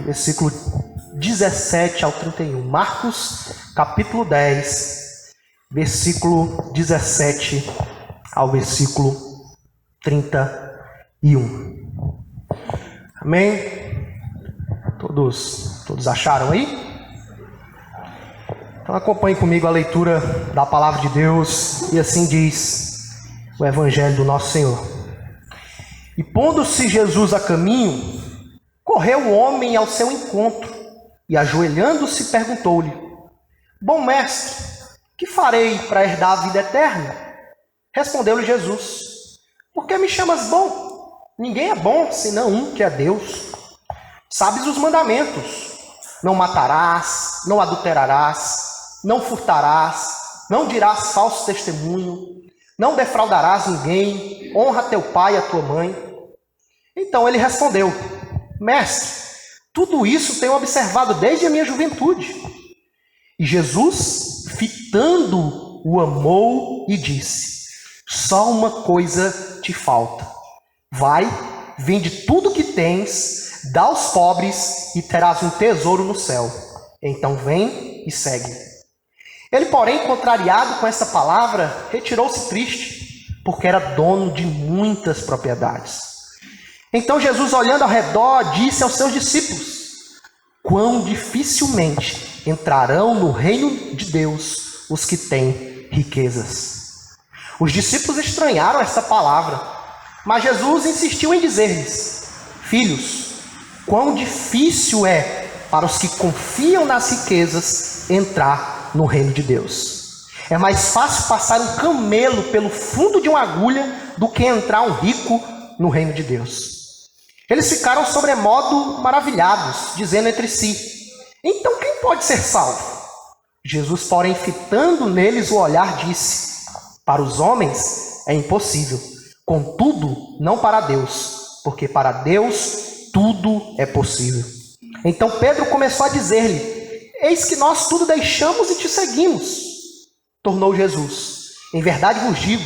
versículo 17 ao 31. Marcos, capítulo 10, versículo 17 ao versículo 31. Amém? Todos acharam aí? Então acompanhe comigo a leitura da palavra de Deus, e assim diz o Evangelho do nosso Senhor. E pondo-se Jesus a caminho, correu o homem ao seu encontro, e ajoelhando-se perguntou-lhe: Bom mestre, que farei para herdar a vida eterna? Respondeu-lhe Jesus: Por que me chamas bom? Ninguém é bom, senão um, que é Deus. Sabes os mandamentos: não matarás, não adulterarás, não furtarás, não dirás falso testemunho, não defraudarás ninguém, honra teu pai e a tua mãe. Então ele respondeu: Mestre, tudo isso tenho observado desde a minha juventude. E Jesus, fitando-o, o amou e disse: Só uma coisa te falta. Vai, vende tudo que tens, dá aos pobres e terás um tesouro no céu. Então vem e segue. Ele, porém, contrariado com essa palavra, retirou-se triste, porque era dono de muitas propriedades. Então Jesus, olhando ao redor, disse aos seus discípulos: Quão dificilmente entrarão no reino de Deus os que têm riquezas. Os discípulos estranharam esta palavra, mas Jesus insistiu em dizer-lhes: Filhos, quão difícil é para os que confiam nas riquezas entrar no reino de Deus. É mais fácil passar um camelo pelo fundo de uma agulha do que entrar um rico no reino de Deus. Eles ficaram sobremodo maravilhados, dizendo entre si: Então quem pode ser salvo? Jesus, porém, fitando neles o olhar, disse: Para os homens é impossível, contudo, não para Deus, porque para Deus tudo é possível. Então Pedro começou a dizer-lhe: Eis que nós tudo deixamos e te seguimos. Tornou Jesus: Em verdade vos digo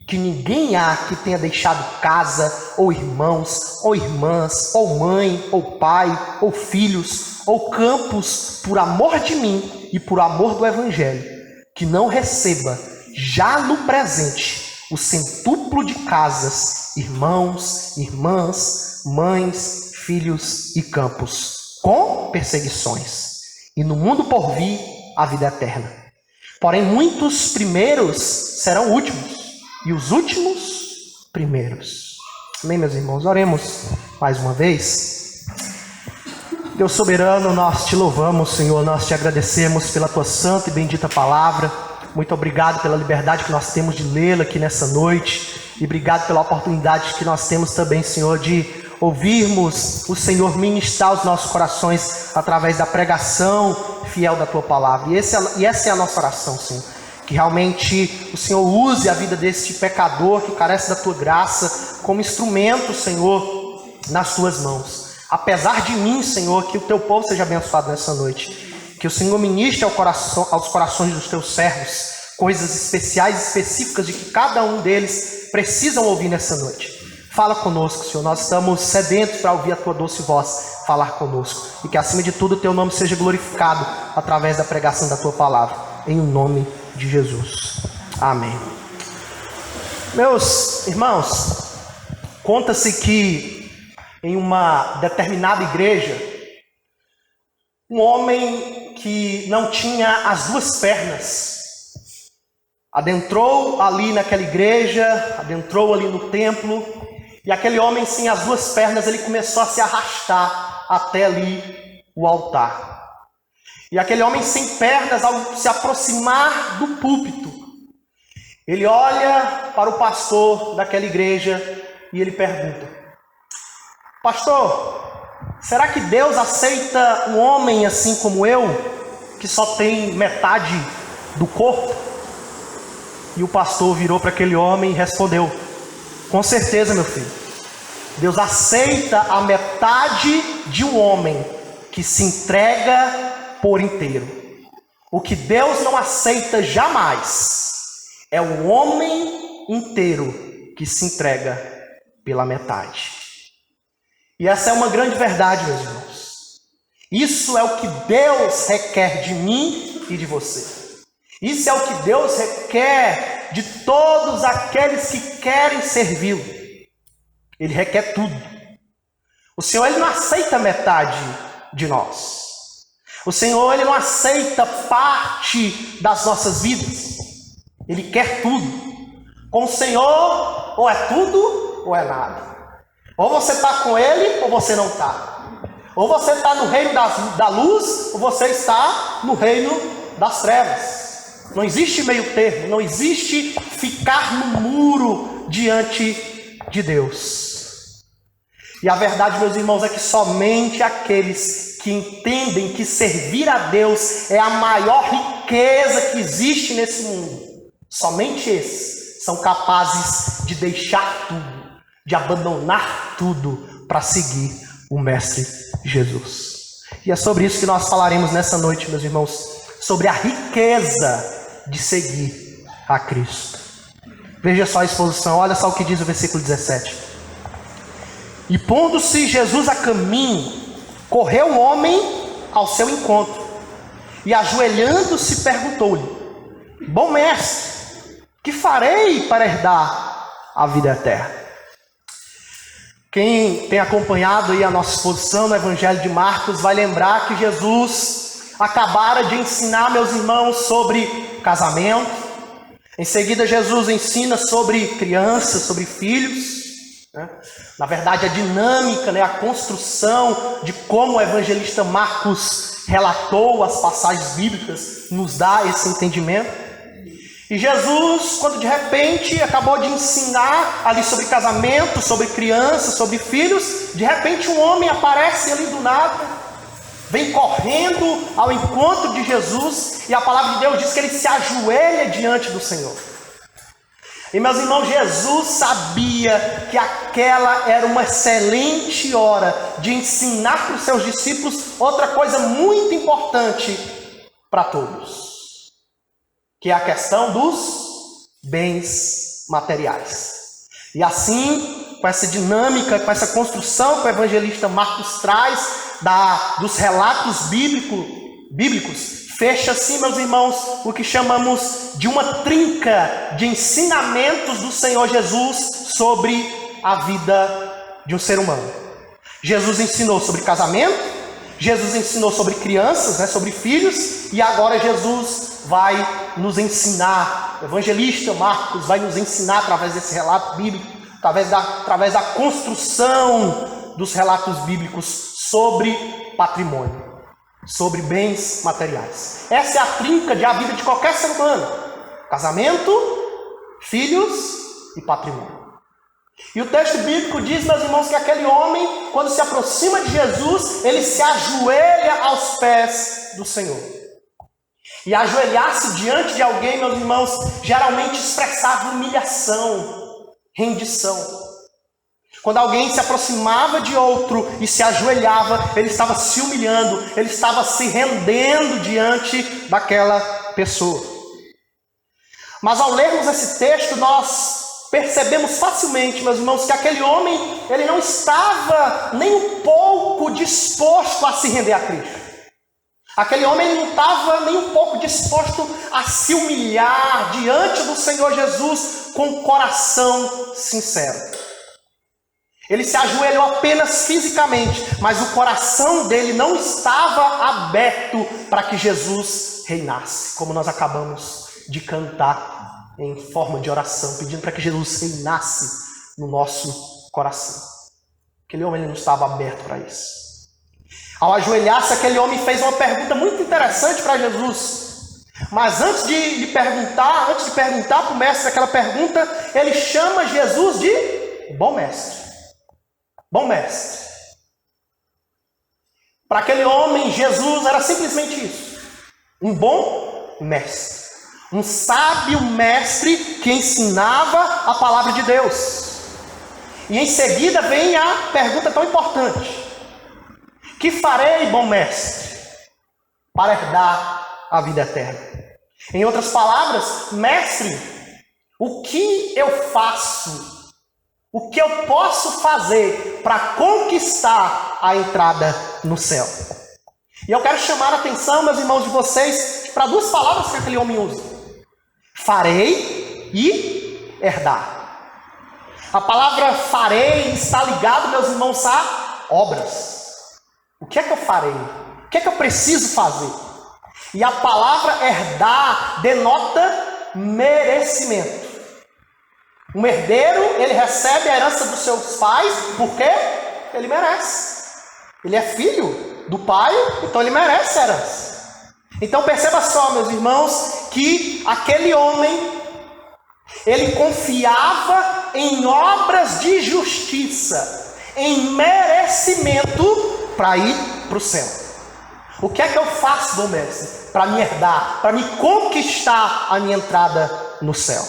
que ninguém há que tenha deixado casa, ou irmãos, ou irmãs, ou mãe, ou pai, ou filhos, ou campos, por amor de mim e por amor do Evangelho, que não receba, já no presente, o centúplo de casas, irmãos, irmãs, mães, filhos e campos, com perseguições, e no mundo por vir a vida eterna. Porém, muitos primeiros serão últimos, e os últimos primeiros. Amém, meus irmãos? Oremos mais uma vez. Deus soberano, nós te louvamos, Senhor, nós te agradecemos pela tua santa e bendita palavra. Muito obrigado pela liberdade que nós temos de lê-la aqui nessa noite, e obrigado pela oportunidade que nós temos também, Senhor, de ouvirmos o Senhor ministrar os nossos corações através da pregação fiel da tua palavra. E essa é a nossa oração, Senhor. Que realmente o Senhor use a vida deste pecador que carece da tua graça como instrumento, Senhor, nas tuas mãos. Apesar de mim, Senhor, que o teu povo seja abençoado nessa noite. Que o Senhor ministre aos corações dos teus servos coisas especiais e específicas de que cada um deles precisam ouvir nessa noite. Fala conosco, Senhor. Nós estamos sedentos para ouvir a tua doce voz falar conosco. E que, acima de tudo, o teu nome seja glorificado através da pregação da tua palavra. Em nome de Jesus. Amém. Meus irmãos, conta-se que em uma determinada igreja, um homem que não tinha as duas pernas adentrou ali naquela igreja, adentrou ali no templo, e aquele homem sem as duas pernas, ele começou a se arrastar até ali o altar. E aquele homem sem pernas, ao se aproximar do púlpito, ele olha para o pastor daquela igreja e ele pergunta: Pastor, será que Deus aceita um homem assim como eu, que só tem metade do corpo? E o pastor virou para aquele homem e respondeu: Com certeza, meu filho. Deus aceita a metade de um homem que se entrega por inteiro. O que Deus não aceita jamais é o homem inteiro que se entrega pela metade. E essa é uma grande verdade, meus irmãos. Isso é o que Deus requer de mim e de você. Isso é o que Deus requer de todos aqueles que querem servi-lo. Ele requer tudo. O Senhor, Ele não aceita metade de nós. O Senhor, Ele não aceita parte das nossas vidas. Ele quer tudo. Com o Senhor, ou é tudo ou é nada. Ou você está com Ele ou você não está. Ou você está no reino da luz ou você está no reino das trevas. Não existe meio termo, não existe ficar no muro diante de Deus. E a verdade, meus irmãos, é que somente aqueles que entendem que servir a Deus é a maior riqueza que existe nesse mundo, somente esses são capazes de deixar tudo, de abandonar tudo para seguir o Mestre Jesus. E é sobre isso que nós falaremos nessa noite, meus irmãos, sobre a riqueza de seguir a Cristo. Veja só a exposição, olha só o que diz o versículo 17. E pondo-se Jesus a caminho, correu o homem ao seu encontro, e ajoelhando-se perguntou-lhe: Bom mestre, que farei para herdar a vida eterna? Quem tem acompanhado aí a nossa exposição no Evangelho de Marcos vai lembrar que Jesus acabara de ensinar, meus irmãos, sobre casamento. Em seguida, Jesus ensina sobre crianças, sobre filhos. Na verdade, a dinâmica, a construção de como o evangelista Marcos relatou as passagens bíblicas nos dá esse entendimento. E Jesus, quando de repente acabou de ensinar ali sobre casamento, sobre crianças, sobre filhos, de repente um homem aparece ali do nada, vem correndo ao encontro de Jesus, e a palavra de Deus diz que ele se ajoelha diante do Senhor. E meus irmãos, Jesus sabia que aquela era uma excelente hora de ensinar para os seus discípulos outra coisa muito importante para todos, que é a questão dos bens materiais. E assim, com essa dinâmica, com essa construção que o evangelista Marcos traz dos relatos bíblicos, fecha assim, meus irmãos, o que chamamos de uma trinca de ensinamentos do Senhor Jesus sobre a vida de um ser humano. Jesus ensinou sobre casamento, Jesus ensinou sobre crianças, sobre filhos, e agora Jesus vai nos ensinar, o evangelista Marcos vai nos ensinar através desse relato bíblico, através da construção dos relatos bíblicos sobre patrimônio, sobre bens materiais. Essa é a trinca de a vida de qualquer ser humano: casamento, filhos e patrimônio. E o texto bíblico diz, meus irmãos, que aquele homem, quando se aproxima de Jesus, ele se ajoelha aos pés do Senhor. E ajoelhar-se diante de alguém, meus irmãos, geralmente expressava humilhação, rendição. Quando alguém se aproximava de outro e se ajoelhava, ele estava se humilhando, ele estava se rendendo diante daquela pessoa. Mas ao lermos esse texto, nós percebemos facilmente, meus irmãos, que aquele homem, ele não estava nem um pouco disposto a se render a Cristo. Aquele homem não estava nem um pouco disposto a se humilhar diante do Senhor Jesus com um coração sincero. Ele se ajoelhou apenas fisicamente, mas o coração dele não estava aberto para que Jesus reinasse, como nós acabamos de cantar em forma de oração, pedindo para que Jesus reinasse no nosso coração. Aquele homem não estava aberto para isso. Ao ajoelhar-se, aquele homem fez uma pergunta muito interessante para Jesus. Mas antes de perguntar para o mestre aquela pergunta, ele chama Jesus de bom mestre. Bom mestre. Para aquele homem, Jesus era simplesmente isso: um bom mestre. Um sábio mestre que ensinava a palavra de Deus. E em seguida vem a pergunta tão importante: que farei, bom mestre, para herdar a vida eterna? Em outras palavras, mestre, o que eu faço? O que eu posso fazer para conquistar a entrada no céu? E eu quero chamar a atenção, meus irmãos, de vocês, para duas palavras que aquele homem usa: farei e herdar. A palavra farei está ligado, meus irmãos, a obras. O que é que eu farei? O que é que eu preciso fazer? E a palavra herdar denota merecimento. Um herdeiro, ele recebe a herança dos seus pais porque ele merece. Ele é filho do pai, então ele merece a herança. Então perceba só, meus irmãos, que aquele homem, ele confiava em obras de justiça, em merecimento para ir para o céu. O que é que eu faço, bom mestre, para me herdar, para me conquistar a minha entrada no céu?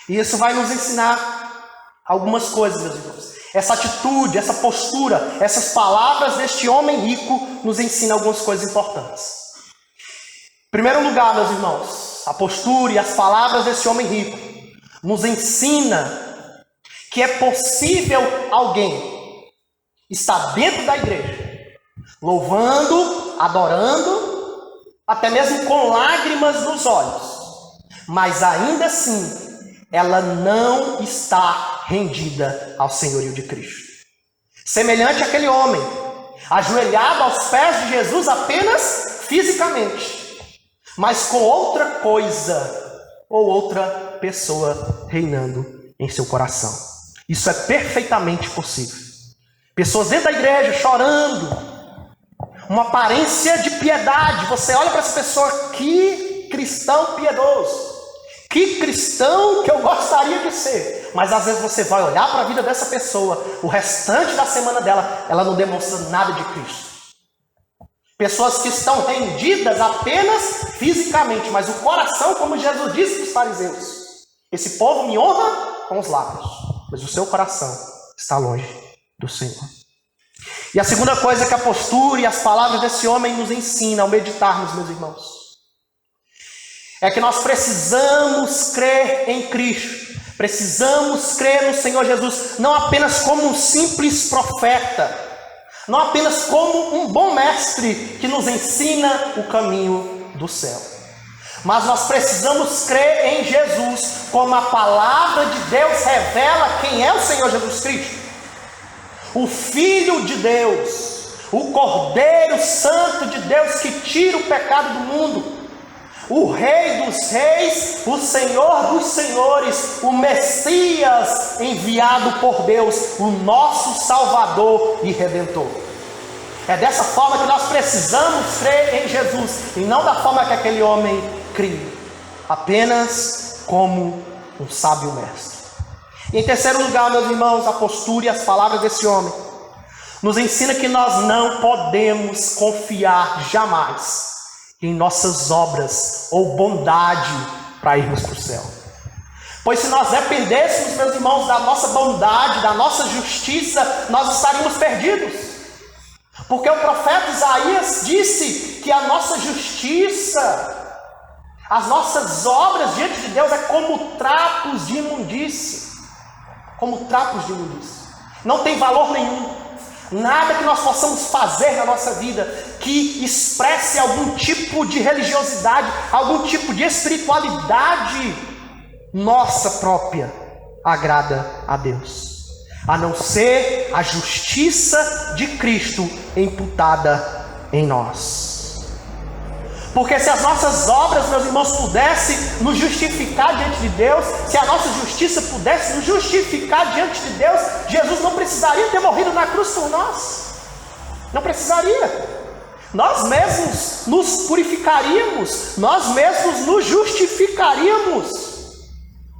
E isso vai nos ensinar algumas coisas, meus irmãos. Essa atitude, essa postura, essas palavras deste homem rico nos ensinam algumas coisas importantes. Em primeiro lugar, meus irmãos, a postura e as palavras desse homem rico nos ensina que é possível alguém estar dentro da igreja, louvando, adorando, até mesmo com lágrimas nos olhos, mas ainda assim ela não está rendida ao senhorio de Cristo. Semelhante àquele homem, ajoelhado aos pés de Jesus apenas fisicamente, mas com outra coisa ou outra pessoa reinando em seu coração. Isso é perfeitamente possível. Pessoas dentro da igreja chorando, uma aparência de piedade. Você olha para essa pessoa, que cristão piedoso, que cristão que eu gostaria de ser. Mas às vezes você vai olhar para a vida dessa pessoa, o restante da semana dela, ela não demonstra nada de Cristo. Pessoas que estão rendidas apenas fisicamente, mas o coração, como Jesus disse para os fariseus: esse povo me honra com os lábios, mas o seu coração está longe do Senhor. E a segunda coisa que a postura e as palavras desse homem nos ensinam ao meditarmos, meus irmãos, é que nós precisamos crer em Cristo, precisamos crer no Senhor Jesus, não apenas como um simples profeta, não apenas como um bom mestre que nos ensina o caminho do céu, mas nós precisamos crer em Jesus, como a palavra de Deus revela quem é o Senhor Jesus Cristo, o Filho de Deus, o Cordeiro Santo de Deus que tira o pecado do mundo, o Rei dos Reis, o Senhor dos Senhores, o Messias enviado por Deus, o nosso Salvador e Redentor. É dessa forma que nós precisamos crer em Jesus, e não da forma que aquele homem cria, apenas como um sábio mestre. E em terceiro lugar, meus irmãos, a postura e as palavras desse homem nos ensina que nós não podemos confiar jamais em nossas obras ou bondade para irmos para o céu. Pois se nós dependêssemos, meus irmãos, da nossa bondade, da nossa justiça, nós estaríamos perdidos. Porque o profeta Isaías disse que a nossa justiça, as nossas obras diante de Deus é como trapos de imundície. Como trapos de imundície. Não tem valor nenhum. Nada que nós possamos fazer na nossa vida que expresse algum tipo de religiosidade, algum tipo de espiritualidade nossa própria agrada a Deus, a não ser a justiça de Cristo imputada em nós. Porque se as nossas obras, meus irmãos, pudessem nos justificar diante de Deus, se a nossa justiça pudesse nos justificar diante de Deus, Jesus não precisaria ter morrido na cruz por nós. Não precisaria. Nós mesmos nos purificaríamos, nós mesmos nos justificaríamos.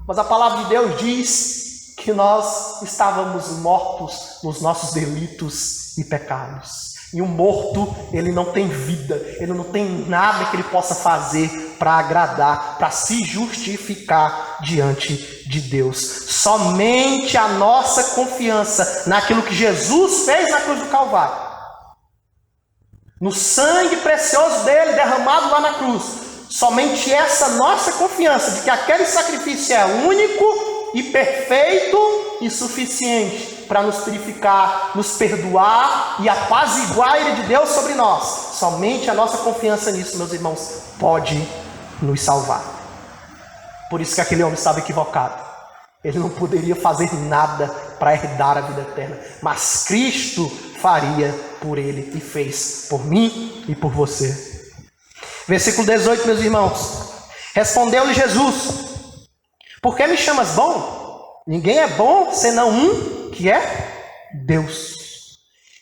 Mas a palavra de Deus diz que nós estávamos mortos nos nossos delitos e pecados. E um morto, ele não tem vida, ele não tem nada que ele possa fazer para agradar, para se justificar diante de Deus. Somente a nossa confiança naquilo que Jesus fez na cruz do Calvário, no sangue precioso dele derramado lá na cruz, somente essa nossa confiança de que aquele sacrifício é único e perfeito, e suficiente para nos purificar, nos perdoar e apaziguar a ira de Deus sobre nós. Somente a nossa confiança nisso, meus irmãos, pode nos salvar. Por isso que aquele homem estava equivocado. Ele não poderia fazer nada para herdar a vida eterna, mas Cristo faria por ele e fez por mim e por você. Versículo 18, meus irmãos. Respondeu-lhe Jesus: por que me chamas bom? Ninguém é bom senão um, que é Deus.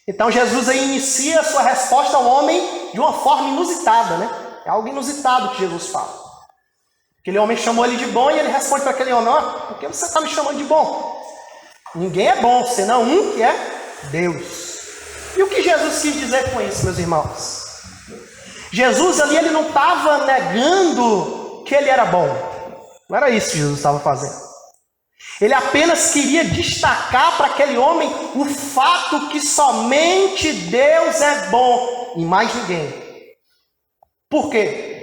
Então Jesus aí inicia a sua resposta ao homem de uma forma inusitada, né? É algo inusitado que Jesus fala. Aquele homem chamou ele de bom e ele responde para aquele homem: por que você está me chamando de bom? Ninguém é bom senão um, que é Deus. E o que Jesus quis dizer com isso, meus irmãos? Jesus ali, ele não estava negando que ele era bom. Não era isso que Jesus estava fazendo. Ele apenas queria destacar para aquele homem o fato que somente Deus é bom e mais ninguém. Por quê?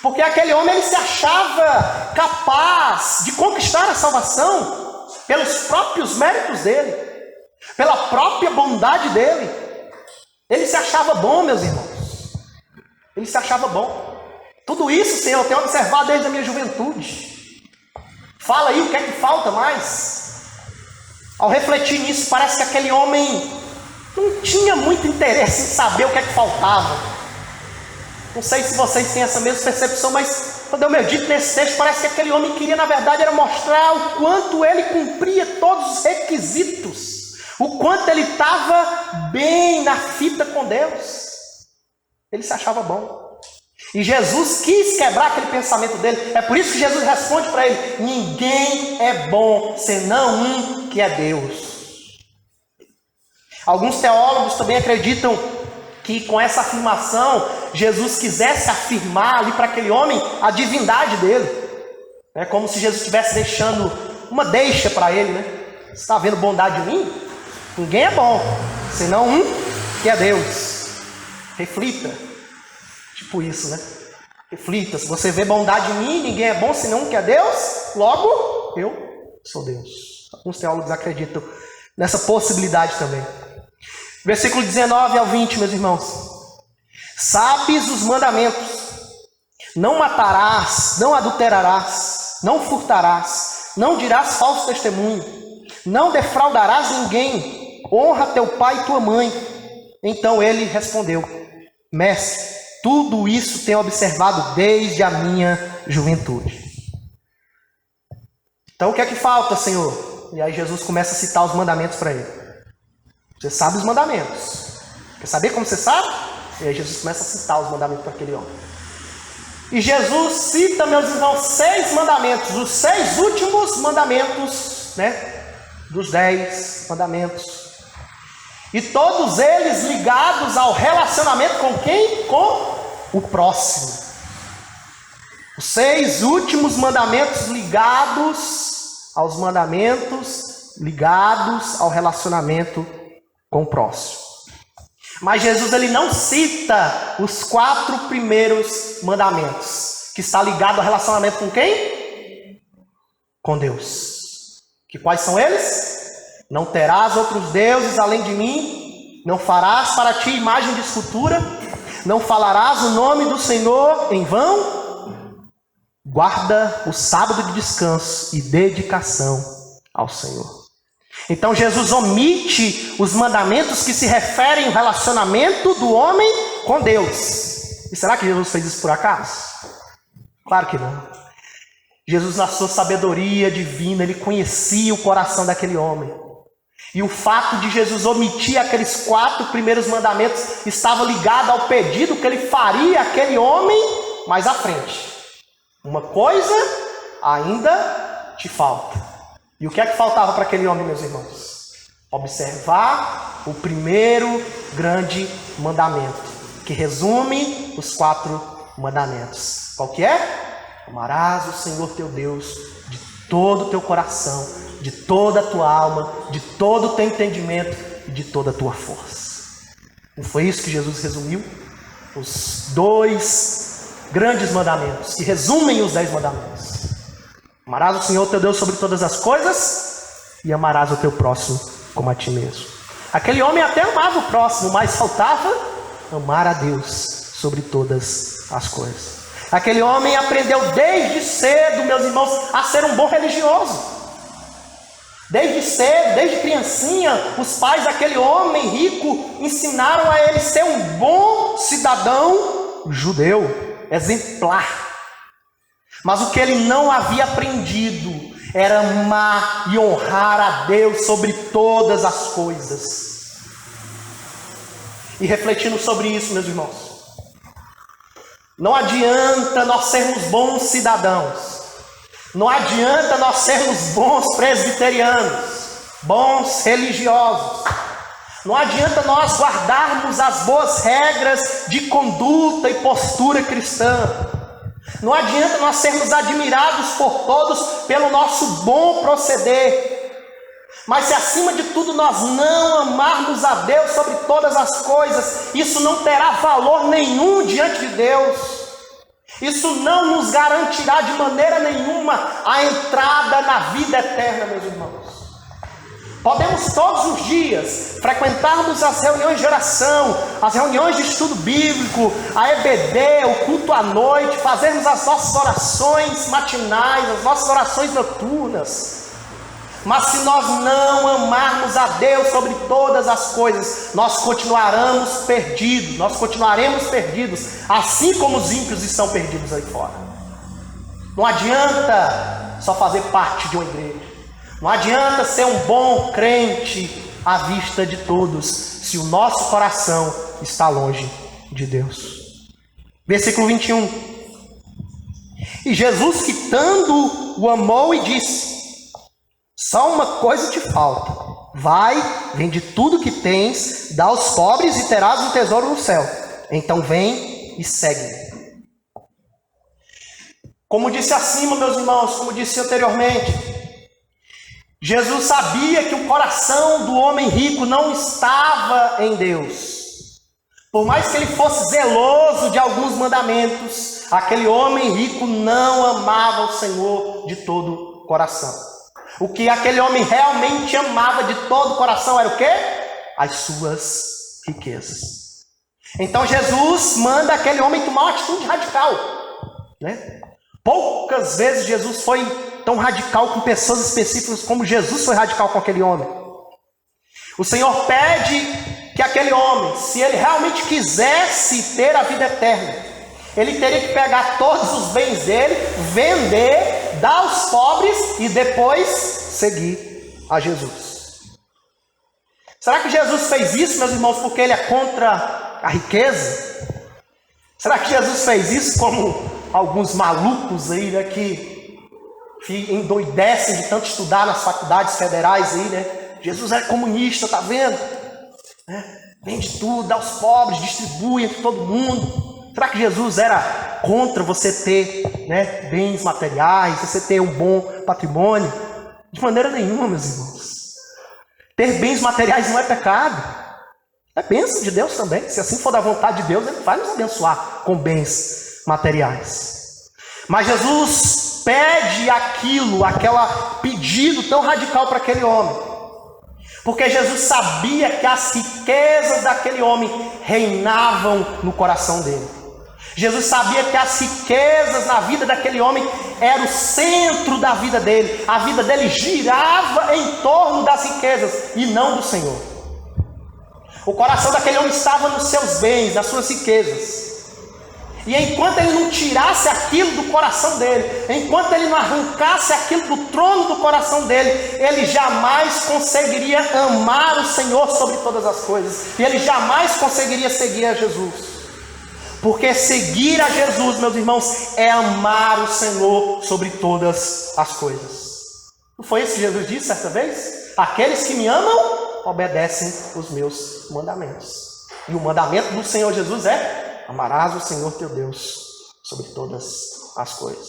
Porque aquele homem, ele se achava capaz de conquistar a salvação pelos próprios méritos dele, pela própria bondade dele. Ele se achava bom, meus irmãos. Ele se achava bom. Tudo isso, Senhor, eu tenho observado desde a minha juventude. Fala aí o que é que falta mais. Ao refletir nisso, parece que aquele homem não tinha muito interesse em saber o que é que faltava. Não sei se vocês têm essa mesma percepção, mas quando eu medito nesse texto, parece que aquele homem queria, na verdade, era mostrar o quanto ele cumpria todos os requisitos, o quanto ele estava bem na fita com Deus. Ele se achava bom. E Jesus quis quebrar aquele pensamento dele. É por isso que Jesus responde para ele: ninguém é bom senão um, que é Deus. Alguns teólogos também acreditam que com essa afirmação, Jesus quisesse afirmar ali para aquele homem a divindade dele. É como se Jesus estivesse deixando uma deixa para ele, né? Você está vendo bondade em mim? Ninguém é bom, senão um, que é Deus. Reflita. Tipo isso, né? Reflita. Se você vê bondade em mim, ninguém é bom, senão um, que é Deus. Logo, eu sou Deus. Alguns teólogos acreditam nessa possibilidade também. Versículo 19 ao 20, meus irmãos. Sabes os mandamentos: não matarás, não adulterarás, não furtarás, não dirás falso testemunho, não defraudarás ninguém, honra teu pai e tua mãe. Então ele respondeu: mestre, tudo isso tenho observado desde a minha juventude. Então o que é que falta, Senhor? E aí Jesus começa a citar os mandamentos para ele. Você sabe os mandamentos. Quer saber como você sabe? E aí Jesus começa a citar os mandamentos para aquele homem. E Jesus cita, meus irmãos, 6 mandamentos. Os 6 últimos mandamentos, né? Dos 10 mandamentos. E todos eles ligados ao relacionamento com quem? Com o próximo. Os 6 últimos mandamentos ligados aos mandamentos, ligados ao relacionamento com o próximo. Mas Jesus, ele não cita os 4 primeiros mandamentos, que está ligado ao relacionamento com quem? Com Deus. Que quais são eles? Não terás outros deuses além de mim, não farás para ti imagem de escultura, não falarás o nome do Senhor em vão, guarda o sábado de descanso e dedicação ao Senhor. Então Jesus omite os mandamentos que se referem ao relacionamento do homem com Deus. E será que Jesus fez isso por acaso? Claro que não. Jesus, na sua sabedoria divina, ele conhecia o coração daquele homem. E o fato de Jesus omitir aqueles 4 primeiros mandamentos estava ligado ao pedido que ele faria àquele homem mais à frente. Uma coisa ainda te falta. E o que é que faltava para aquele homem, meus irmãos? Observar o primeiro grande mandamento, que resume os 4 mandamentos. Qual que é? Amarás o Senhor teu Deus de todo o teu coração, de toda a tua alma, de todo o teu entendimento e de toda a tua força. Não foi isso que Jesus resumiu? Os 2 grandes mandamentos, que resumem os 10 mandamentos. Amarás o Senhor teu Deus sobre todas as coisas e amarás o teu próximo como a ti mesmo. Aquele homem até amava o próximo, mas faltava amar a Deus sobre todas as coisas. Aquele homem aprendeu desde cedo, meus irmãos, a ser um bom religioso. Desde cedo, desde criancinha, os pais daquele homem rico ensinaram a ele ser um bom cidadão judeu, exemplar. Mas o que ele não havia aprendido era amar e honrar a Deus sobre todas as coisas. E refletindo sobre isso, meus irmãos, não adianta nós sermos bons cidadãos, não adianta nós sermos bons presbiterianos, bons religiosos, não adianta nós guardarmos as boas regras de conduta e postura cristã, não adianta nós sermos admirados por todos pelo nosso bom proceder, mas se acima de tudo nós não amarmos a Deus sobre todas as coisas, isso não terá valor nenhum diante de Deus. Isso não nos garantirá de maneira nenhuma a entrada na vida eterna, meus irmãos. Podemos todos os dias frequentarmos as reuniões de oração, as reuniões de estudo bíblico, a EBD, o culto à noite, fazermos as nossas orações matinais, as nossas orações noturnas. Mas se nós não amarmos a Deus sobre todas as coisas, nós continuaremos perdidos, assim como os ímpios estão perdidos aí fora. Não adianta só fazer parte de uma igreja, não adianta ser um bom crente à vista de todos, se o nosso coração está longe de Deus. Versículo 21. E Jesus, fitando, o amou e disse: só uma coisa te falta. Vai, vende tudo que tens, dá aos pobres e terás um tesouro no céu. Então vem e segue-me. Como disse acima, meus irmãos, como disse anteriormente, Jesus sabia que o coração do homem rico não estava em Deus. Por mais que ele fosse zeloso de alguns mandamentos, aquele homem rico não amava o Senhor de todo o coração. O que aquele homem realmente amava de todo o coração era o quê? As suas riquezas. Então Jesus manda aquele homem tomar uma atitude radical, né? Poucas vezes Jesus foi tão radical com pessoas específicas como Jesus foi radical com aquele homem. O Senhor pede que aquele homem, se ele realmente quisesse ter a vida eterna, ele teria que pegar todos os bens dele, vender, dar aos pobres e depois seguir a Jesus. Será que Jesus fez isso, meus irmãos, porque ele é contra a riqueza? Será que Jesus fez isso como alguns malucos aí, né, que endoidecem de tanto estudar nas faculdades federais aí, né? Jesus é comunista, tá vendo? Vende tudo, dá aos pobres, distribui entre todo mundo. Será que Jesus era contra você ter, né, bens materiais, você ter um bom patrimônio? De maneira nenhuma, meus irmãos. Ter bens materiais não é pecado. É bênção de Deus também. Se assim for da vontade de Deus, Ele vai nos abençoar com bens materiais. Mas Jesus pede aquele pedido tão radical para aquele homem. Porque Jesus sabia que as riquezas daquele homem reinavam no coração dele. Jesus sabia que as riquezas na vida daquele homem eram o centro da vida dele. A vida dele girava em torno das riquezas e não do Senhor. O coração daquele homem estava nos seus bens, nas suas riquezas. E enquanto ele não tirasse aquilo do coração dele, enquanto ele não arrancasse aquilo do trono do coração dele, ele jamais conseguiria amar o Senhor sobre todas as coisas. E ele jamais conseguiria seguir a Jesus. Porque seguir a Jesus, meus irmãos, é amar o Senhor sobre todas as coisas. Não foi isso que Jesus disse certa vez? Aqueles que me amam, obedecem os meus mandamentos. E o mandamento do Senhor Jesus é: amarás o Senhor teu Deus sobre todas as coisas.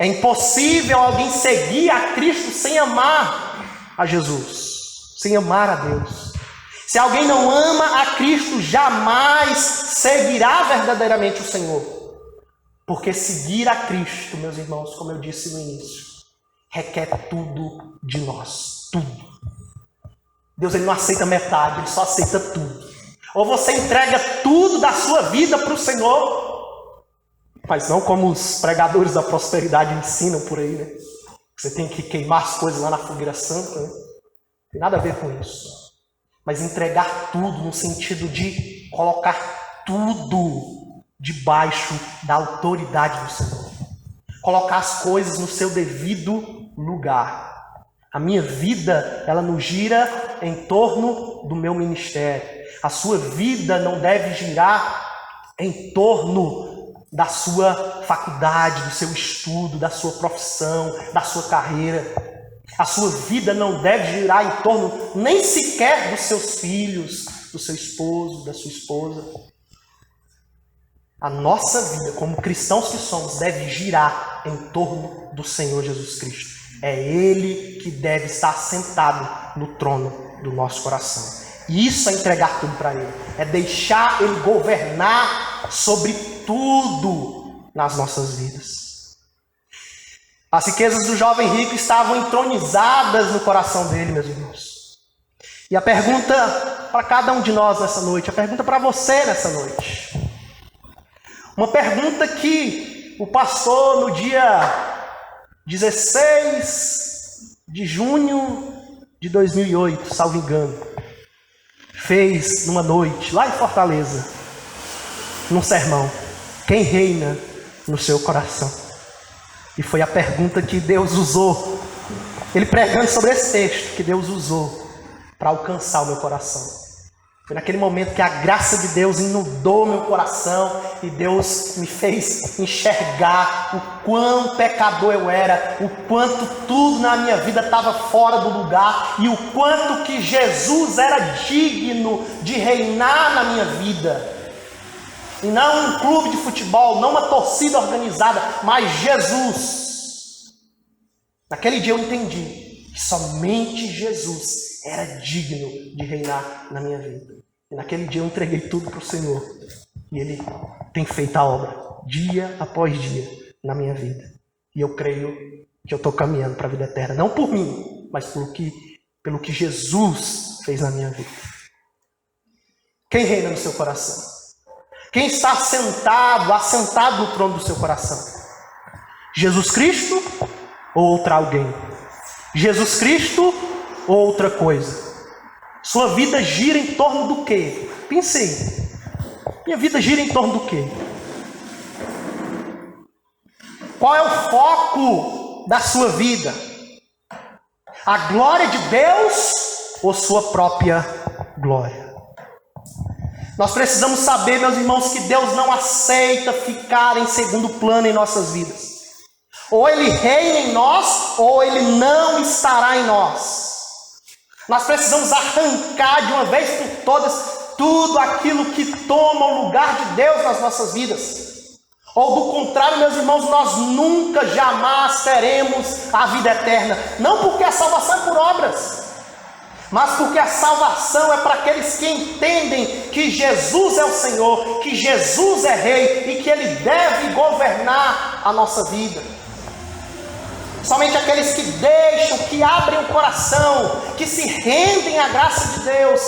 É impossível alguém seguir a Cristo sem amar a Jesus, sem amar a Deus. Se alguém não ama a Cristo, jamais seguirá verdadeiramente o Senhor. Porque seguir a Cristo, meus irmãos, como eu disse no início, requer tudo de nós. Tudo. Deus ele não aceita metade, ele só aceita tudo. Ou você entrega tudo da sua vida para o Senhor, mas não como os pregadores da prosperidade ensinam por aí, né? Você tem que queimar as coisas lá na fogueira santa, né? Não tem nada a ver com isso. Mas entregar tudo no sentido de colocar tudo debaixo da autoridade do Senhor. Colocar as coisas no seu devido lugar. A minha vida, ela não gira em torno do meu ministério. A sua vida não deve girar em torno da sua faculdade, do seu estudo, da sua profissão, da sua carreira. A sua vida não deve girar em torno nem sequer dos seus filhos, do seu esposo, da sua esposa. A nossa vida, como cristãos que somos, deve girar em torno do Senhor Jesus Cristo. É Ele que deve estar sentado no trono do nosso coração. E isso é entregar tudo para Ele. É deixar Ele governar sobre tudo nas nossas vidas. As riquezas do jovem rico estavam entronizadas no coração dele, meus irmãos. E a pergunta para cada um de nós nessa noite, a pergunta para você nessa noite. Uma pergunta que o pastor no dia 16 de junho de 2008, salvo engano, fez numa noite, lá em Fortaleza, num sermão: quem reina no seu coração? E foi a pergunta que Deus usou, ele pregando sobre esse texto, que Deus usou para alcançar o meu coração. Foi naquele momento que a graça de Deus inundou meu coração e Deus me fez enxergar o quão pecador eu era, o quanto tudo na minha vida estava fora do lugar e o quanto que Jesus era digno de reinar na minha vida. E não um clube de futebol, não uma torcida organizada, mas Jesus. Naquele dia eu entendi que somente Jesus era digno de reinar na minha vida. E naquele dia eu entreguei tudo para o Senhor. E Ele tem feito a obra, dia após dia, na minha vida. E eu creio que eu estou caminhando para a vida eterna. Não por mim, mas pelo que Jesus fez na minha vida. Quem reina no seu coração? Quem está assentado no trono do seu coração? Jesus Cristo ou outra alguém? Jesus Cristo ou outra coisa? Sua vida gira em torno do quê? Pensei. Minha vida gira em torno do quê? Qual é o foco da sua vida? A glória de Deus ou sua própria glória? Nós precisamos saber, meus irmãos, que Deus não aceita ficar em segundo plano em nossas vidas. Ou Ele reina em nós, ou Ele não estará em nós. Nós precisamos arrancar de uma vez por todas tudo aquilo que toma o lugar de Deus nas nossas vidas. Ou do contrário, meus irmãos, nós nunca, jamais teremos a vida eterna. Não porque a salvação é por obras, mas porque a salvação é para aqueles que entendem que Jesus é o Senhor, que Jesus é Rei e que Ele deve governar a nossa vida. Somente aqueles que deixam, que abrem o coração, que se rendem à graça de Deus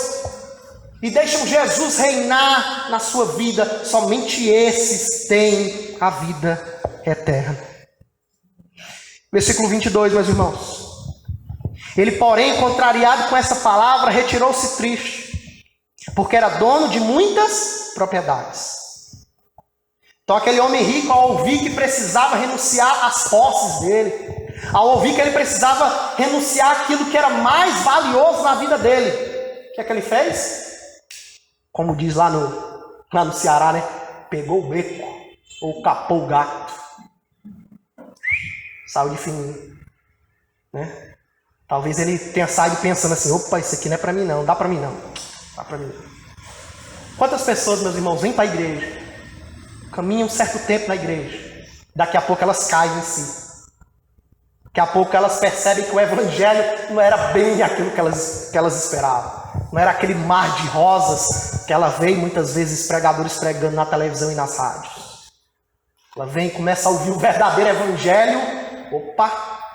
e deixam Jesus reinar na sua vida, somente esses têm a vida eterna. Versículo 22, meus irmãos. Ele, porém, contrariado com essa palavra, retirou-se triste, porque era dono de muitas propriedades. Então aquele homem rico, ao ouvir que precisava renunciar às posses dele, ao ouvir que ele precisava renunciar àquilo que era mais valioso na vida dele, o que é que ele fez? Como diz lá no Ceará, né? Pegou o beco, ou capou o gato. Saiu de fininho, né? Talvez ele tenha saído pensando assim: opa, isso aqui não é para mim não, dá para mim não. Dá para mim não. Quantas pessoas, meus irmãos, vêm para a igreja, caminham um certo tempo na igreja, daqui a pouco elas caem em si. Daqui a pouco elas percebem que o evangelho não era bem aquilo que elas esperavam. Não era aquele mar de rosas que ela vê muitas vezes pregadores pregando na televisão e nas rádios. Ela vem e começa a ouvir o verdadeiro evangelho. Opa,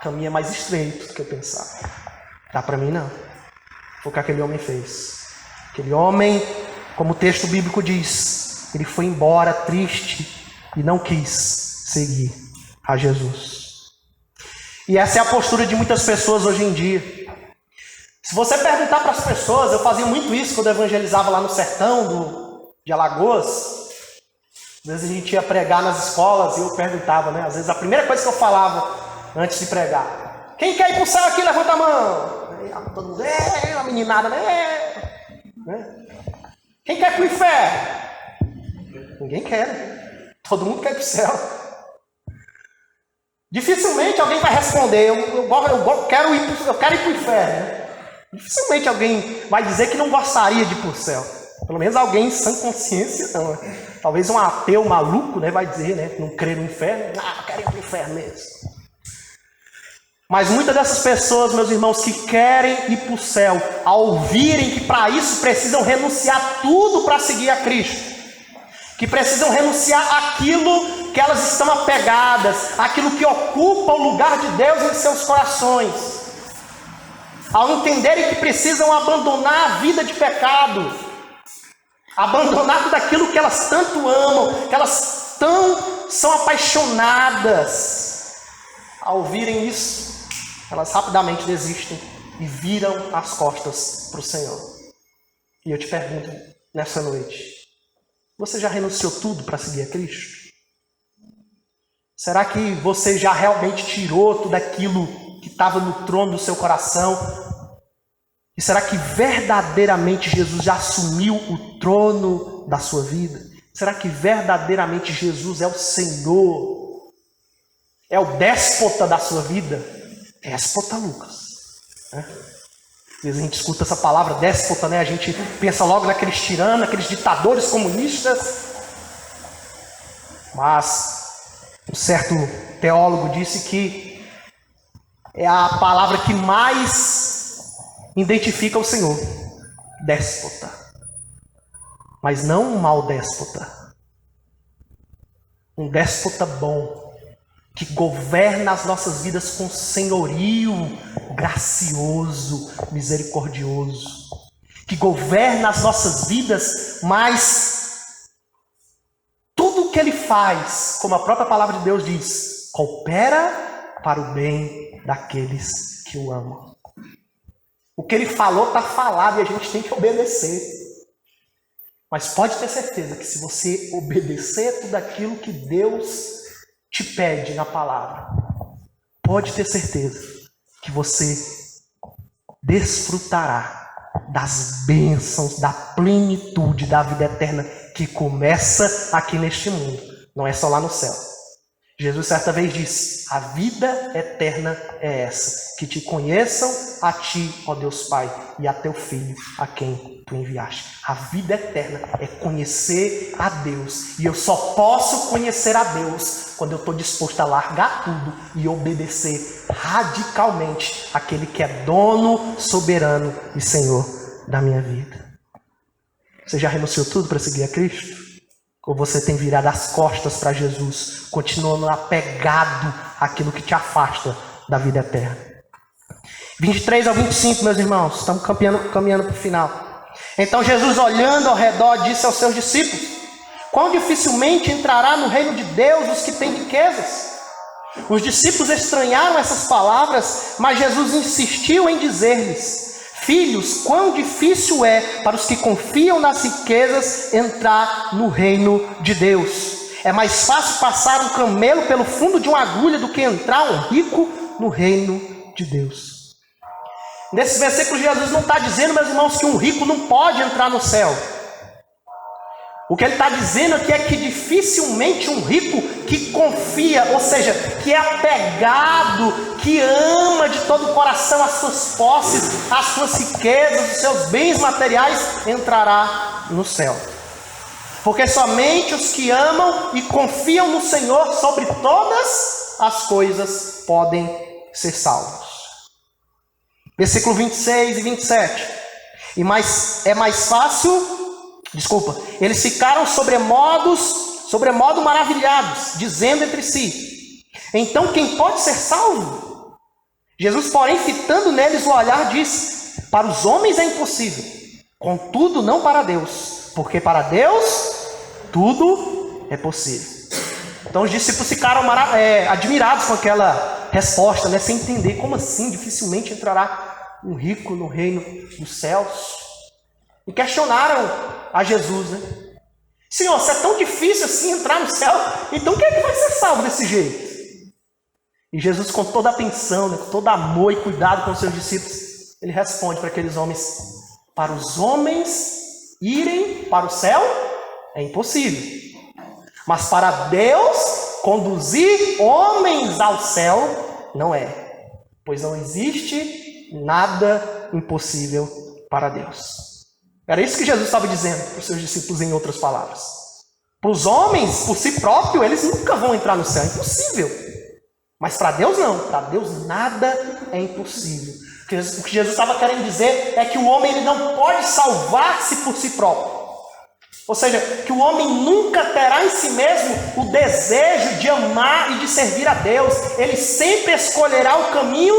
o caminho é mais estreito do que eu pensava. Dá para mim não. Foi o que aquele homem fez. Aquele homem, como o texto bíblico diz, ele foi embora triste e não quis seguir a Jesus. E essa é a postura de muitas pessoas hoje em dia. Se você perguntar para as pessoas, eu fazia muito isso quando eu evangelizava lá no sertão de Alagoas. Às vezes a gente ia pregar nas escolas e eu perguntava, né? Às vezes a primeira coisa que eu falava antes de pregar: quem quer ir para o céu aqui, levanta a mão. Aí, todo mundo, a meninada, né? Quem quer ir para o inferno? Ninguém quer. Todo mundo quer ir para o céu. Dificilmente alguém vai responder, eu quero ir para o inferno. Né? Dificilmente alguém vai dizer que não gostaria de ir para o céu. Pelo menos alguém sem consciência, não. Talvez um ateu maluco, né, vai dizer, né, que não crê no inferno. Eu quero ir para o inferno mesmo. Mas muitas dessas pessoas, meus irmãos, que querem ir para o céu, ao ouvirem que para isso precisam renunciar tudo para seguir a Cristo, que precisam renunciar aquilo que elas estão apegadas, aquilo que ocupa o lugar de Deus em seus corações, ao entenderem que precisam abandonar a vida de pecado, abandonar tudo aquilo que elas tanto amam, que elas são apaixonadas, ao ouvirem isso, elas rapidamente desistem e viram as costas para o Senhor. E eu te pergunto nessa noite: você já renunciou tudo para seguir a Cristo? Será que você já realmente tirou tudo aquilo que estava no trono do seu coração? E será que verdadeiramente Jesus já assumiu o trono da sua vida? Será que verdadeiramente Jesus é o Senhor? É o déspota da sua vida? Déspota, Lucas. Às vezes a gente escuta essa palavra déspota, né? A gente pensa logo naqueles tiranos, aqueles ditadores comunistas. Mas um certo teólogo disse que é a palavra que mais identifica o Senhor. Déspota. Mas não um mau déspota. Um déspota bom, que governa as nossas vidas com senhorio gracioso, misericordioso, que governa as nossas vidas, mas tudo o que ele faz, como a própria palavra de Deus diz, coopera para o bem daqueles que o amam. O que ele falou está falado e a gente tem que obedecer. Mas pode ter certeza que se você obedecer tudo aquilo que Deus te pede na palavra, pode ter certeza que você desfrutará das bênçãos, da plenitude da vida eterna que começa aqui neste mundo. Não é só lá no céu. Jesus certa vez disse: a vida eterna é essa, que te conheçam a ti, ó Deus Pai, e a teu Filho, a quem tu enviaste. A vida eterna é conhecer a Deus, e eu só posso conhecer a Deus quando eu estou disposto a largar tudo e obedecer radicalmente aquele que é dono, soberano e Senhor da minha vida. Você já renunciou tudo para seguir a Cristo? Ou você tem virado as costas para Jesus, continuando apegado àquilo que te afasta da vida eterna? 23 ao 25, meus irmãos, estamos caminhando para o final. Então Jesus, olhando ao redor, disse aos seus discípulos: quão dificilmente entrará no reino de Deus os que têm riquezas? Os discípulos estranharam essas palavras, mas Jesus insistiu em dizer-lhes: filhos, quão difícil é para os que confiam nas riquezas entrar no reino de Deus. É mais fácil passar um camelo pelo fundo de uma agulha do que entrar um rico no reino de Deus. Nesse versículo, Jesus não está dizendo, meus irmãos, que um rico não pode entrar no céu. O que ele está dizendo aqui é que dificilmente um rico que confia, ou seja, que é apegado, que ama de todo o coração as suas posses, as suas riquezas, os seus bens materiais, entrará no céu. Porque somente os que amam e confiam no Senhor sobre todas as coisas podem ser salvos. Versículo 26 e 27. Eles ficaram sobremodo maravilhados, dizendo entre si: então quem pode ser salvo? Jesus, porém, fitando neles o olhar, disse: para os homens é impossível, contudo não para Deus, porque para Deus tudo é possível. Então os discípulos ficaram admirados com aquela resposta, né? Sem entender como assim dificilmente entrará um rico no reino dos céus. E questionaram a Jesus, né? Senhor, se é tão difícil assim entrar no céu, então quem é que vai ser salvo desse jeito? E Jesus, com toda atenção, né, com todo amor e cuidado com os seus discípulos, ele responde para aqueles homens: para os homens irem para o céu é impossível, mas para Deus conduzir homens ao céu não é, pois não existe nada impossível para Deus. Era isso que Jesus estava dizendo para os seus discípulos, em outras palavras. Para os homens, por si próprio, eles nunca vão entrar no céu, é impossível. Mas para Deus não, para Deus nada é impossível. O que Jesus estava querendo dizer é que o homem ele não pode salvar-se por si próprio. Ou seja, que o homem nunca terá em si mesmo o desejo de amar e de servir a Deus. Ele sempre escolherá o caminho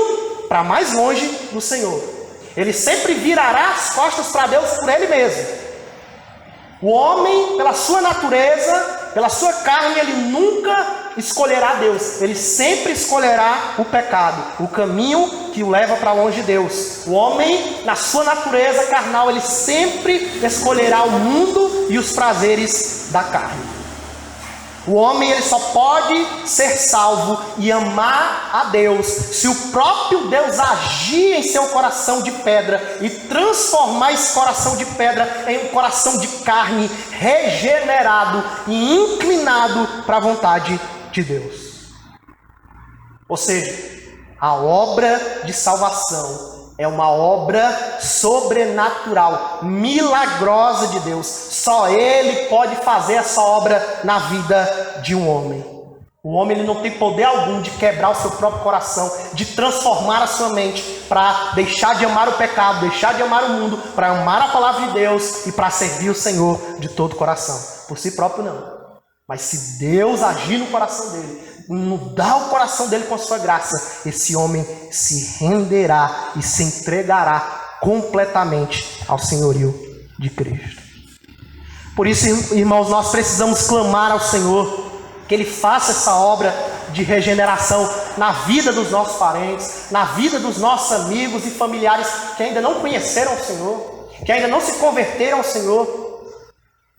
para mais longe do Senhor. Ele sempre virará as costas para Deus por ele mesmo. O homem, pela sua natureza, pela sua carne, ele nunca escolherá Deus. Ele sempre escolherá o pecado, o caminho que o leva para longe de Deus. O homem, na sua natureza carnal, ele sempre escolherá o mundo e os prazeres da carne. O homem ele só pode ser salvo e amar a Deus se o próprio Deus agir em seu coração de pedra e transformar esse coração de pedra em um coração de carne regenerado e inclinado para a vontade de Deus. Ou seja, a obra de salvação é uma obra sobrenatural, milagrosa de Deus. Só Ele pode fazer essa obra na vida de um homem. O homem ele não tem poder algum de quebrar o seu próprio coração, de transformar a sua mente para deixar de amar o pecado, deixar de amar o mundo, para amar a palavra de Deus e para servir o Senhor de todo o coração. Por si próprio não. Mas se Deus agir no coração dele, mudar o coração dele com a sua graça, esse homem se renderá e se entregará completamente ao senhorio de Cristo. Por isso, irmãos, nós precisamos clamar ao Senhor que Ele faça essa obra de regeneração na vida dos nossos parentes, na vida dos nossos amigos e familiares que ainda não conheceram o Senhor, que ainda não se converteram ao Senhor,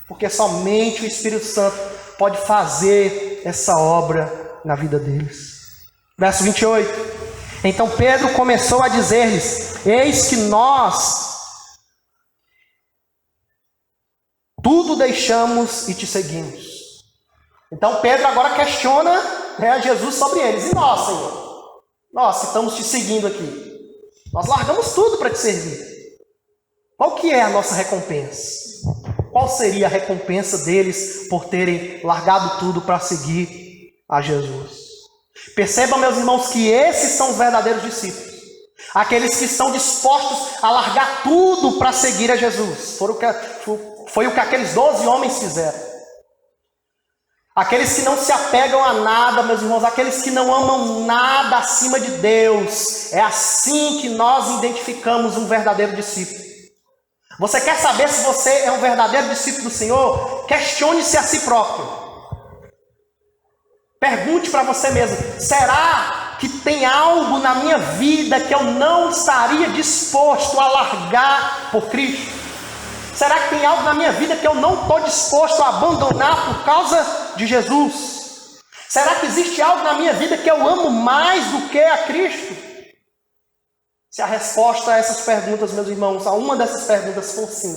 porque somente o Espírito Santo pode fazer essa obra na vida deles. Verso 28. Então Pedro começou a dizer-lhes: eis que nós tudo deixamos e te seguimos. Então Pedro agora questiona a Jesus sobre eles. E nós, Senhor? Nós que estamos te seguindo aqui, nós largamos tudo para te servir. Qual que é a nossa recompensa? Qual seria a recompensa deles por terem largado tudo para seguir a Jesus? Percebam, meus irmãos, que esses são os verdadeiros discípulos. Aqueles que estão dispostos a largar tudo para seguir a Jesus. Foi o que aqueles 12 homens fizeram. Aqueles que não se apegam a nada, meus irmãos, aqueles que não amam nada acima de Deus. É assim que nós identificamos um verdadeiro discípulo. Você quer saber se você é um verdadeiro discípulo do Senhor? Questione-se a si próprio. Pergunte para você mesmo: será que tem algo na minha vida que eu não estaria disposto a largar por Cristo? Será que tem algo na minha vida que eu não estou disposto a abandonar por causa de Jesus? Será que existe algo na minha vida que eu amo mais do que a Cristo? Se a resposta a essas perguntas, meus irmãos, a uma dessas perguntas for sim,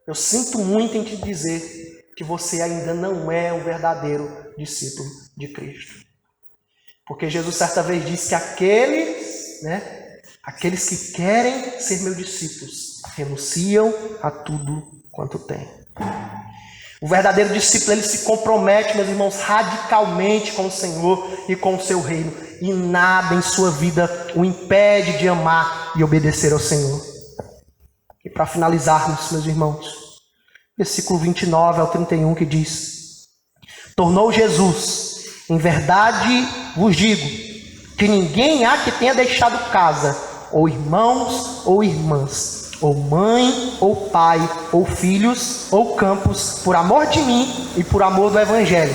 eu sinto muito em te dizer que você ainda não é um verdadeiro discípulo de Cristo. Porque Jesus certa vez disse que aqueles que querem ser meus discípulos renunciam a tudo quanto têm. O verdadeiro discípulo, ele se compromete, meus irmãos, radicalmente com o Senhor e com o seu reino. E nada em sua vida o impede de amar e obedecer ao Senhor. E para finalizarmos, meus irmãos, versículo 29 ao 31 que diz: tornou Jesus: em verdade vos digo, que ninguém há que tenha deixado casa, ou irmãos, ou irmãs, ou mãe, ou pai, ou filhos, ou campos, por amor de mim e por amor do Evangelho,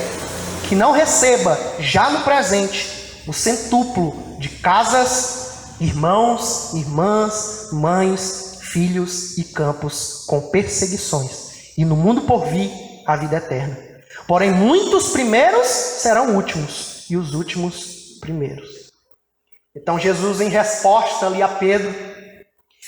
que não receba, já no presente, o centúplo de casas, irmãos, irmãs, mães, filhos e campos, com perseguições, e no mundo por vir a vida eterna. Porém, muitos primeiros serão últimos, e os últimos primeiros. Então, Jesus, em resposta ali a Pedro,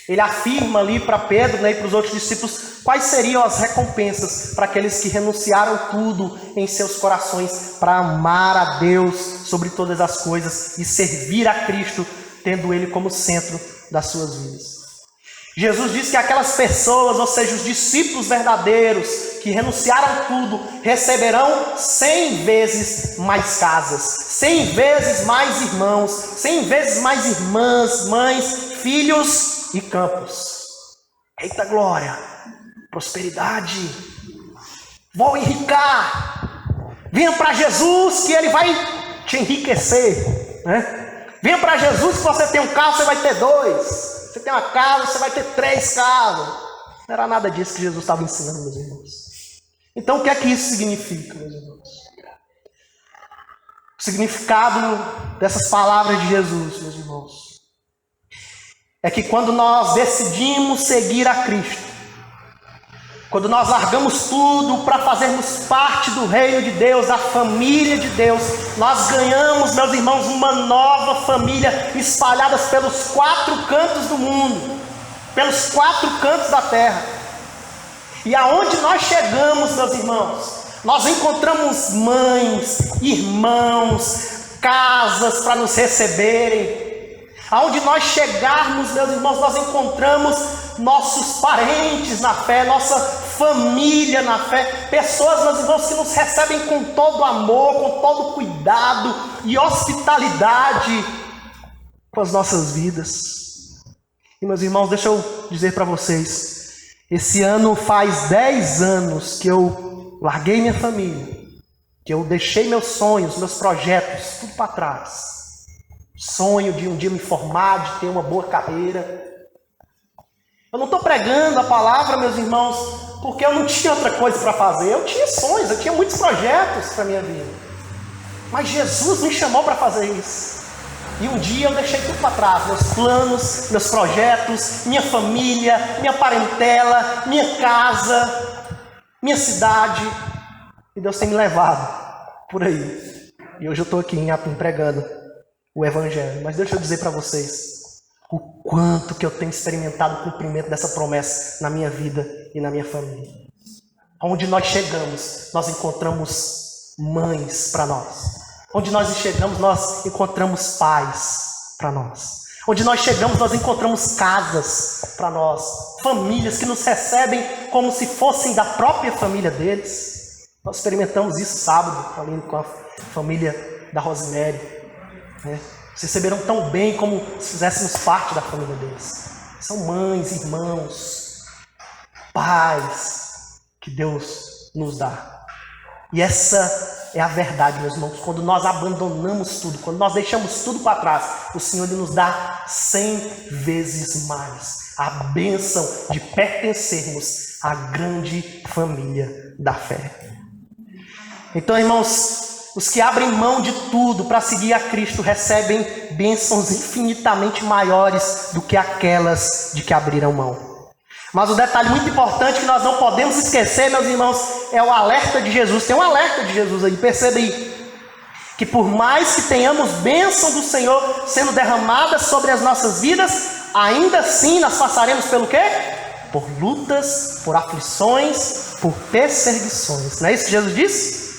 ele afirma ali para Pedro, né, e para os outros discípulos, quais seriam as recompensas para aqueles que renunciaram tudo em seus corações para amar a Deus sobre todas as coisas e servir a Cristo, tendo Ele como centro das suas vidas. Jesus diz que aquelas pessoas, ou seja, os discípulos verdadeiros que renunciaram tudo, receberão 100 vezes mais casas, 100 vezes mais irmãos, 100 vezes mais irmãs, mães, filhos e campos. Eita glória, prosperidade, vou enricar. Venha para Jesus que Ele vai te enriquecer, né? Venha para Jesus que você tem um carro, você vai ter 2. Você tem uma casa, você vai ter 3 casas. Não era nada disso que Jesus estava ensinando, meus irmãos. Então, o que é que isso significa, meus irmãos? O significado dessas palavras de Jesus, meus irmãos, é que quando nós decidimos seguir a Cristo, quando nós largamos tudo para fazermos parte do reino de Deus, da família de Deus, nós ganhamos, meus irmãos, uma nova família espalhada pelos 4 cantos do mundo, pelos 4 cantos da terra. E aonde nós chegamos, meus irmãos, nós encontramos mães, irmãos, casas para nos receberem. Aonde nós chegarmos, meus irmãos, nós encontramos nossos parentes na fé, nossa família na fé, pessoas, meus irmãos, que nos recebem com todo amor, com todo cuidado e hospitalidade com as nossas vidas. E, meus irmãos, deixa eu dizer para vocês, esse ano faz 10 anos que eu larguei minha família, que eu deixei meus sonhos, meus projetos, tudo para trás. Sonho de um dia me formar, de ter uma boa carreira. Eu não estou pregando a palavra, meus irmãos, porque eu não tinha outra coisa para fazer. Eu tinha sonhos, eu tinha muitos projetos para a minha vida. Mas Jesus me chamou para fazer isso. E um dia eu deixei tudo para trás, meus planos, meus projetos, minha família, minha parentela, minha casa, minha cidade. E Deus tem me levado por aí. E hoje eu estou aqui em Apim pregando o Evangelho. Mas deixa eu dizer para vocês o quanto que eu tenho experimentado o cumprimento dessa promessa na minha vida e na minha família. Onde nós chegamos, nós encontramos mães para nós. Onde nós chegamos, nós encontramos pais para nós. Onde nós chegamos, nós encontramos casas para nós. Famílias que nos recebem como se fossem da própria família deles. Nós experimentamos isso sábado, falando com a família da Rosemary, né? Se receberam tão bem como se fizéssemos parte da família deles. São mães, irmãos, pais que Deus nos dá. E essa é a verdade, meus irmãos. Quando nós abandonamos tudo, quando nós deixamos tudo para trás, o Senhor Ele nos dá 100 vezes mais a bênção de pertencermos à grande família da fé. Então, irmãos, os que abrem mão de tudo para seguir a Cristo recebem bênçãos infinitamente maiores do que aquelas de que abriram mão. Mas o detalhe muito importante que nós não podemos esquecer, meus irmãos, é o alerta de Jesus. Tem um alerta de Jesus aí, perceba aí. Que por mais que tenhamos bênção do Senhor sendo derramadas sobre as nossas vidas, ainda assim nós passaremos pelo quê? Por lutas, por aflições, por perseguições. Não é isso que Jesus disse?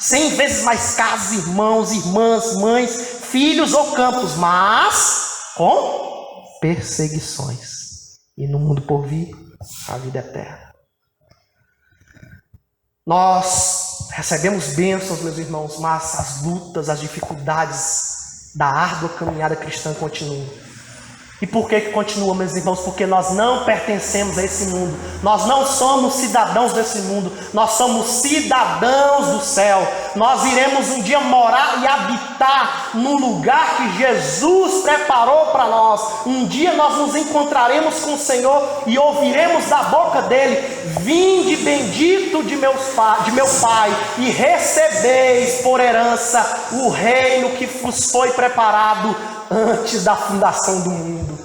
100 vezes mais casas, irmãos, irmãs, mães, filhos ou campos, mas com perseguições. E no mundo por vir, a vida eterna. Nós recebemos bênçãos, meus irmãos, mas as lutas, as dificuldades da árdua caminhada cristã continuam. E por que continua, meus irmãos? Porque nós não pertencemos a esse mundo. Nós não somos cidadãos desse mundo. Nós somos cidadãos do céu. Nós iremos um dia morar e habitar no lugar que Jesus preparou para nós. Um dia nós nos encontraremos com o Senhor e ouviremos da boca dele: vinde bendito de meu Pai, e recebeis por herança o reino que vos foi preparado antes da fundação do mundo.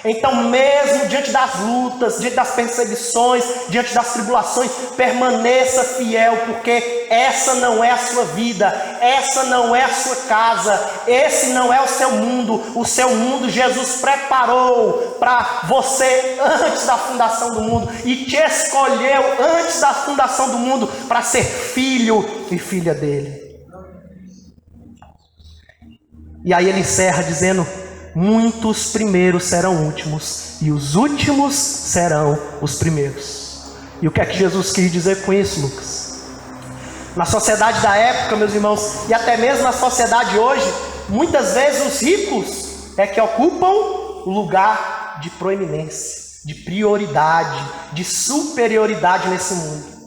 Então, mesmo diante das lutas, diante das perseguições, diante das tribulações, permaneça fiel, porque essa não é a sua vida, essa não é a sua casa, esse não é o seu mundo. O seu mundo Jesus preparou para você antes da fundação do mundo e te escolheu antes da fundação do mundo para ser filho e filha dele. E aí ele encerra dizendo: muitos primeiros serão últimos, e os últimos serão os primeiros. E o que é que Jesus quis dizer com isso, Lucas? Na sociedade da época, meus irmãos, e até mesmo na sociedade hoje, muitas vezes os ricos é que ocupam o lugar de proeminência, de prioridade, de superioridade nesse mundo.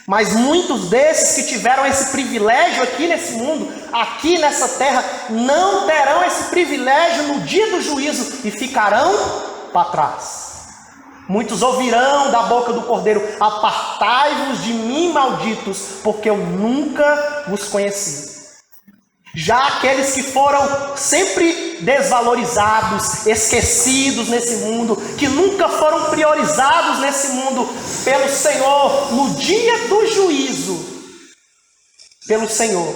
Mas muitos desses que tiveram esse privilégio aqui nesse mundo, aqui nessa terra, não terão esse privilégio no dia do juízo e ficarão para trás. Muitos ouvirão da boca do Cordeiro: apartai-vos de mim, malditos, porque eu nunca vos conheci. Já aqueles que foram sempre desvalorizados, esquecidos nesse mundo, que nunca foram priorizados nesse mundo pelo Senhor, no dia do juízo, pelo Senhor,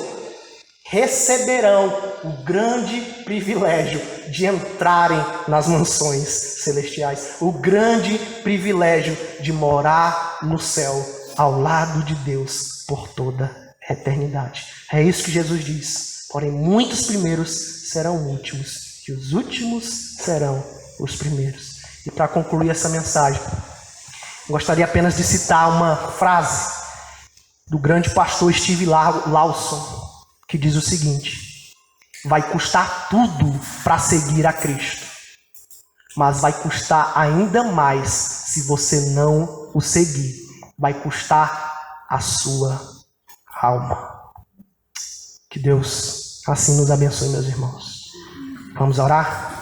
receberão o grande privilégio de entrarem nas mansões celestiais, o grande privilégio de morar no céu, ao lado de Deus, por toda a eternidade. É isso que Jesus diz. Porém, muitos primeiros serão últimos, e os últimos serão os primeiros. E para concluir essa mensagem, gostaria apenas de citar uma frase do grande pastor Steve Lawson, que diz o seguinte: vai custar tudo para seguir a Cristo, mas vai custar ainda mais se você não o seguir. Vai custar a sua alma. Que Deus assim nos abençoe, meus irmãos. Vamos orar?